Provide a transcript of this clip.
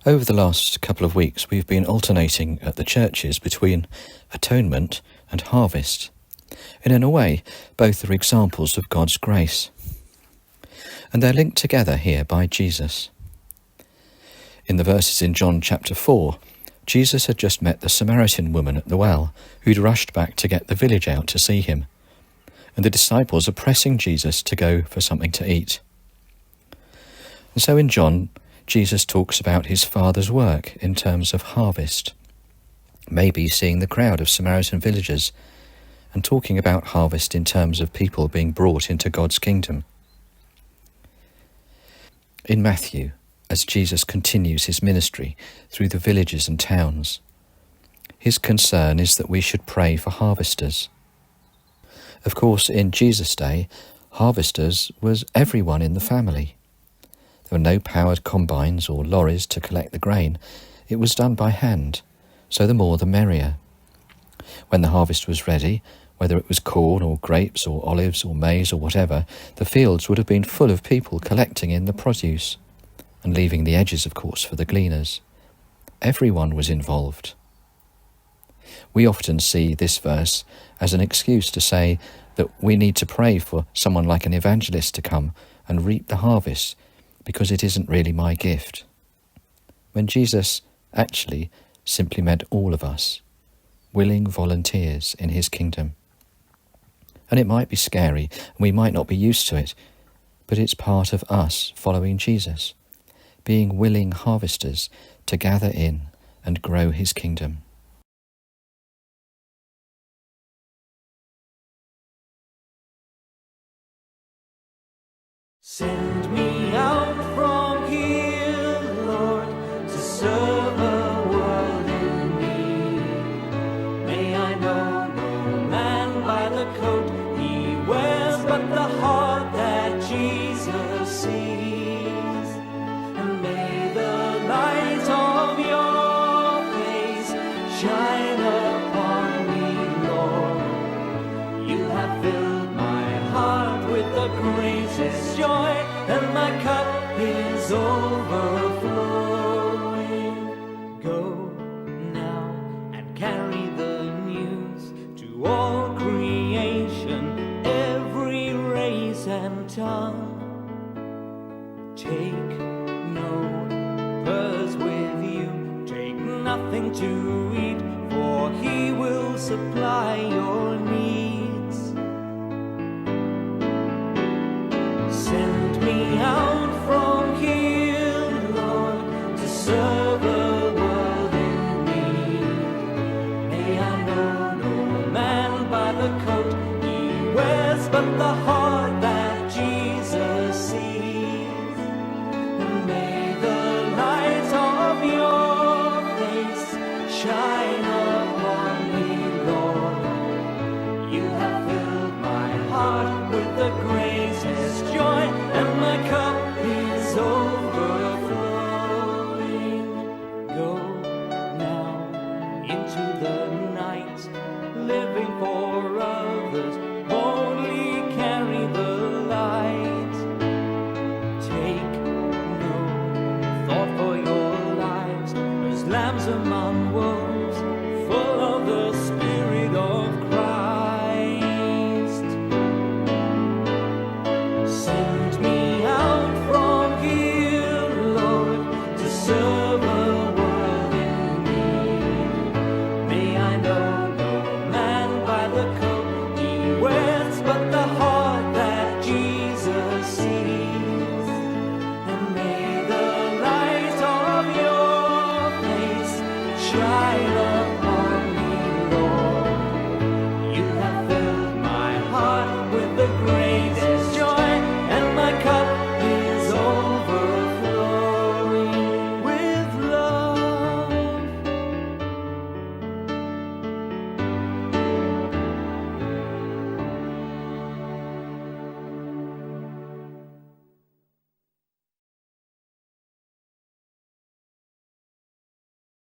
Over the last couple of weeks, we've been alternating at the churches between atonement and harvest. And in a way, both are examples of God's grace. And they're linked together here by Jesus. In the verses in John chapter 4, Jesus had just met the Samaritan woman at the well, who'd rushed back to get the village out to see him. And the disciples are pressing Jesus to go for something to eat. And so in John, Jesus talks about his Father's work in terms of harvest, maybe seeing the crowd of Samaritan villagers and talking about harvest in terms of people being brought into God's kingdom. In Matthew, as Jesus continues his ministry through the villages and towns, his concern is that we should pray for harvesters. Of course, in Jesus' day, harvesters was everyone in the family. There were no powered combines or lorries to collect the grain. It was done by hand, so the more the merrier. When the harvest was ready, whether it was corn or grapes or olives or maize or whatever, the fields would have been full of people collecting in the produce, and leaving the edges, of course, for the gleaners. Everyone was involved. We often see this verse as an excuse to say that we need to pray for someone like an evangelist to come and reap the harvest, because it isn't really my gift. When Jesus actually simply meant all of us, willing volunteers in his kingdom. And it might be scary, and we might not be used to it, but it's part of us following Jesus, being willing harvesters to gather in and grow his kingdom. Send me out from here, Lord, to serve a world in need. May I know no man by the coat he wears, but the heart that Jesus sees. And may the light of your face shine upon me, Lord. You have filled my heart with the greatest joy, and my cup is overflowing. Go now and carry the news to all creation, every race and tongue. Take no purse with you, take nothing to eat, for he will supply your needs. Send me out from here, Lord, to serve a world in need. May I know no man by the coat he wears, but the heart that Jesus sees. And may the light of your face shine upon me, Lord. You have filled my heart with the greatest joy, and my cup is overflowing. Go now into the night, living for others, boldly carry the light. Take no thought for your lives, as lambs among wolves, full of the Spirit of Christ. Send me out from here, Lord, to serve a world in need. May I know no man by the coat he wears, but the heart that Jesus sees. And may the light of your face shine upon me, Lord. You have filled my heart with the greatest